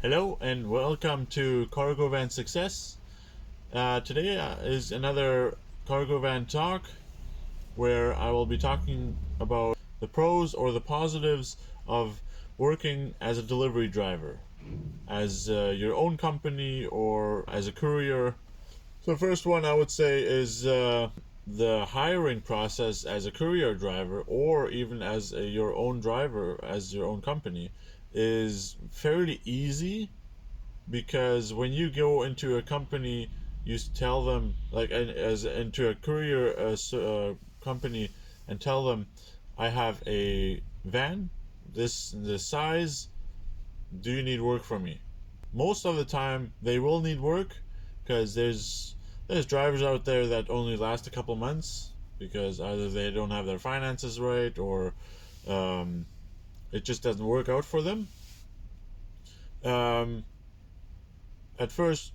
Hello and welcome to Cargovan Success. Today is another Cargovan talk where I will be talking about the pros or the positives of working as a delivery driver, as your own company or as a courier. So, first one I would say is the hiring process as a courier driver or even as your own driver, as your own company, is fairly easy because when you go into a company, you tell them like as into a courier company and tell them, I have a van, this size. Do you need work from me? Most of the time, they will need work because there's drivers out there that only last a couple months because either they don't have their finances right or um, it just doesn't work out for them. Um, at first,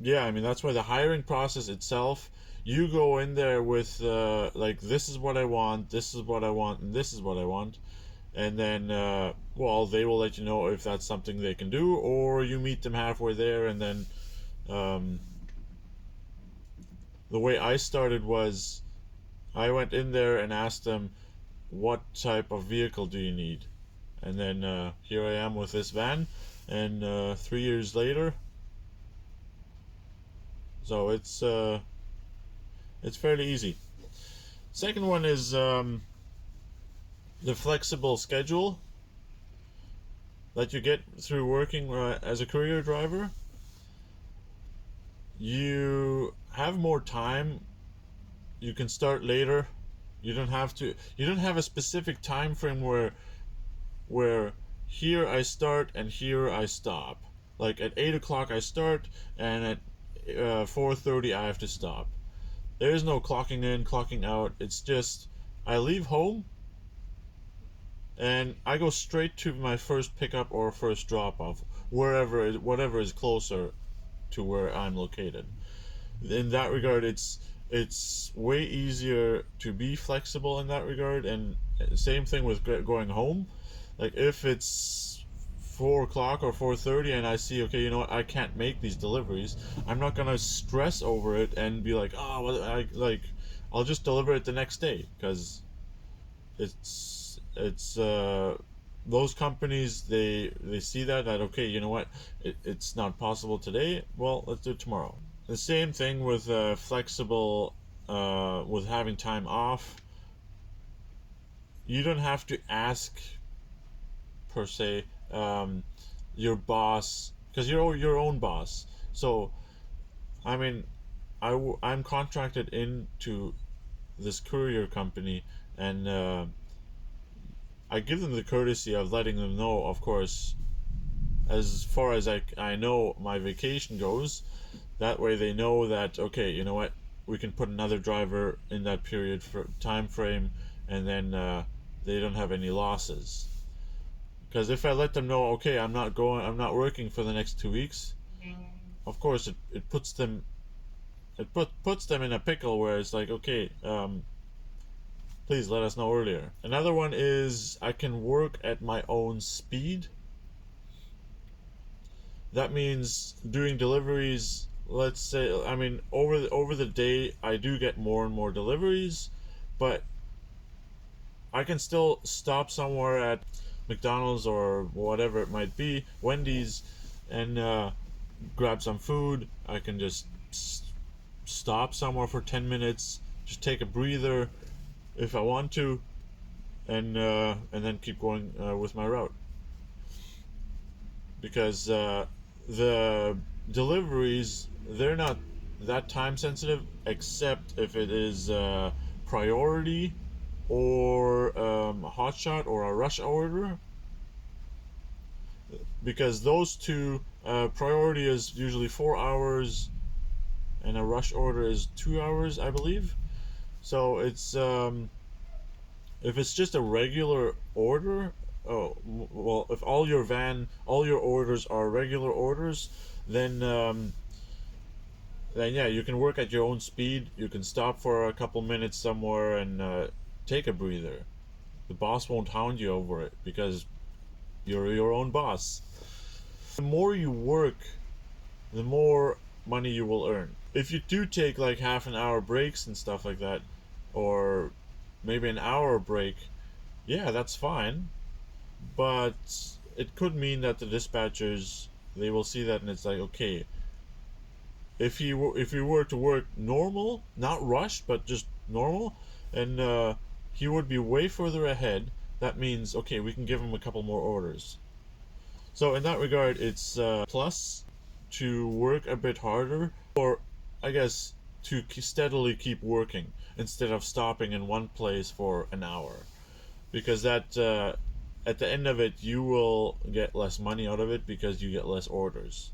yeah, I mean that's why the hiring process itself, you go in there with like, this is what I want, this is what I want, and this is what I want, and then well, they will let you know if that's something they can do, or you meet them halfway there, and then um, the way I started was I went in there and asked them, what type of vehicle do you need? And then here I am with this van, and 3 years later, so it's fairly easy. Second one is the flexible schedule that you get through working as a courier driver. You have more time. You can start later. You don't have to. You don't have a specific time frame where here I start and here I stop. Like at 8 o'clock I start, and at 4:30 I have to stop. There is no clocking in, clocking out. It's just I leave home and I go straight to my first pickup or first drop off, whatever is closer to where I'm located. In that regard, it's way easier to be flexible in that regard. And same thing with going home. Like if it's 4 o'clock or 4:30 and I see, okay, you know what, I can't make these deliveries, I'm not gonna stress over it and be like, oh well, I'll just deliver it the next day, because it's those companies, they see that okay, you know what, it's not possible today, well, let's do it tomorrow. The same thing with flexible, with having time off. You don't have to ask per se your boss, because you're your own boss. So I mean, I'm contracted into this courier company, and I give them the courtesy of letting them know, of course, as far as I know my vacation goes. That way they know that, okay, you know what, we can put another driver in that period for time frame, and then they don't have any losses. Because if I let them know, okay, I'm not working for the next 2 weeks, of course it puts them, puts them in a pickle where it's like, okay, please let us know earlier. Another one is I can work at my own speed. That means doing deliveries. Let's say, I mean, over the day, I do get more and more deliveries, but I can still stop somewhere at McDonald's or whatever it might be, Wendy's, and grab some food. I can just stop somewhere for 10 minutes, just take a breather if I want to, and then keep going with my route. Because the deliveries, they're not that time sensitive, except if it is priority or a hot shot or a rush order. Because those two, priority is usually 4 hours, and a rush order is 2 hours, I believe. So it's if it's just a regular order, oh well, if all your orders are regular orders, then then yeah, you can work at your own speed. You can stop for a couple minutes somewhere and take a breather. The boss won't hound you over it because you're your own boss. The more you work, the more money you will earn. If you do take like half an hour breaks and stuff like that, or maybe an hour break, yeah, that's fine. But it could mean that the dispatchers, they will see that and it's like, okay, if he were to work normal, not rushed, but just normal, and he would be way further ahead. That means, okay, we can give him a couple more orders. So in that regard, it's plus to work a bit harder, or I guess to steadily keep working instead of stopping in one place for an hour, because that at the end of it you will get less money out of it because you get less orders.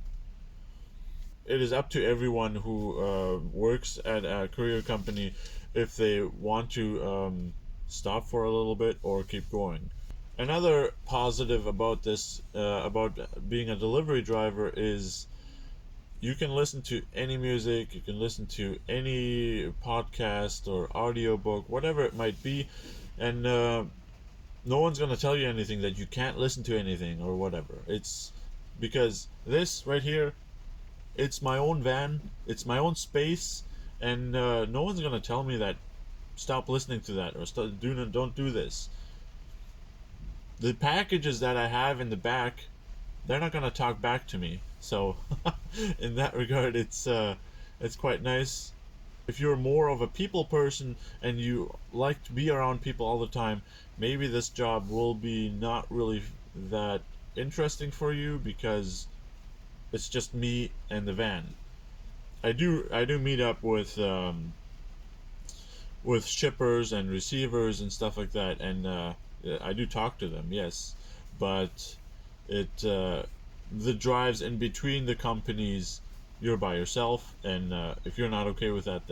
It is up to everyone who works at a courier company if they want to stop for a little bit or keep going. Another positive about this, about being a delivery driver, is you can listen to any music, you can listen to any podcast or audiobook, whatever it might be, and no one's going to tell you anything that you can't listen to anything or whatever. It's because this right here, it's my own van, it's my own space, and no one's going to tell me that stop listening to that or don't do this. The packages that I have in the back, they're not going to talk back to me. So in that regard, it's quite nice. If you're more of a people person and you like to be around people all the time, maybe this job will be not really that interesting for you because it's just me and the van. I do meet up with shippers and receivers and stuff like that, and I do talk to them, yes, but it the drives in between the companies, you're by yourself, and if you're not okay with that,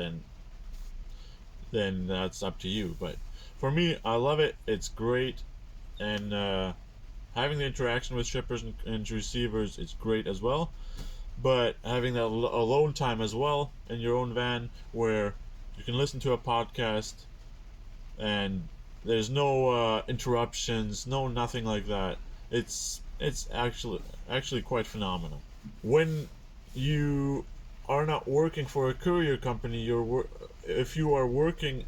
then that's up to you. But for me, I love it. It's great, and having the interaction with shippers and receivers, it's great as well. But having that alone time as well in your own van, where you can listen to a podcast and there's no interruptions, no nothing like that. It's actually quite phenomenal. When you are not working for a courier company, if you are working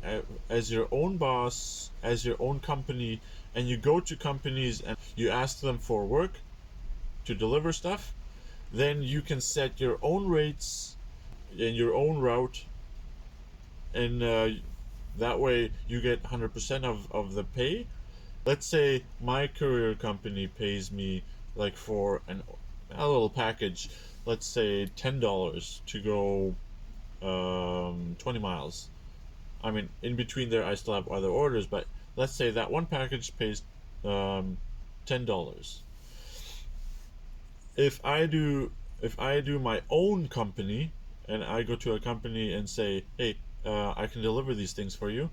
as your own boss, as your own company, and you go to companies and you ask them for work to deliver stuff, then you can set your own rates in your own route, and that way you get 100% of the pay. Let's say my courier company pays me like for a little package, let's say $10 to go 20 miles. I mean, in between there I still have other orders, but let's say that one package pays $10. If I do my own company and I go to a company and say, hey, I can deliver these things for you,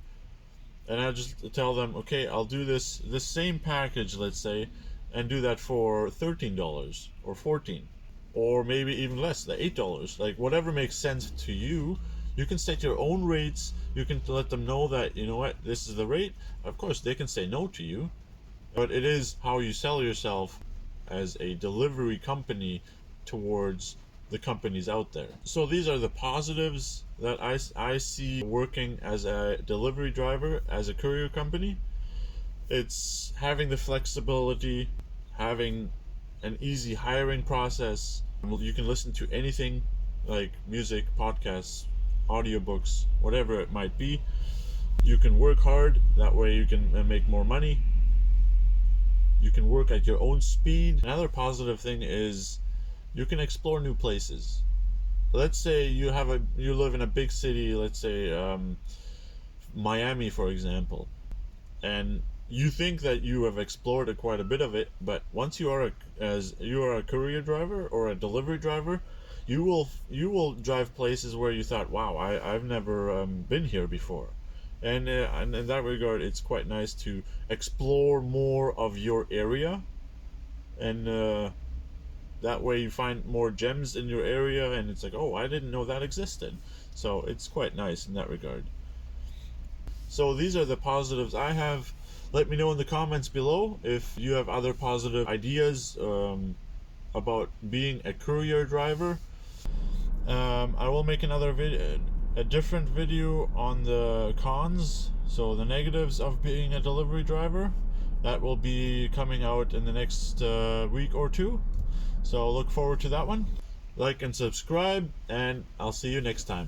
and I just tell them, okay, I'll do this same package, let's say, and do that for $13 or 14, or maybe even less, the $8, like whatever makes sense to you. You can set your own rates. You can let them know that, you know what, this is the rate. Of course, they can say no to you, but it is how you sell yourself as a delivery company towards the companies out there. So these are the positives that I see working as a delivery driver, as a courier company. It's having the flexibility, having an easy hiring process. You can listen to anything like music, podcasts, audiobooks, whatever it might be. You can work hard, that way you can make more money. You can work at your own speed. Another positive thing is you can explore new places. Let's say you live in a big city, let's say Miami, for example, and you think that you have explored quite a bit of it, but once you are a courier driver or a delivery driver, you will drive places where you thought, wow, I've never been here before. And in that regard, it's quite nice to explore more of your area, and that way you find more gems in your area, and it's like, oh, I didn't know that existed. So it's quite nice in that regard. So these are the positives I have. Let me know in the comments below if you have other positive ideas about being a courier driver. I will make another video, a different video on the cons, so the negatives of being a delivery driver. That will be coming out in the next week or two. So look forward to that one. Like and subscribe, and I'll see you next time.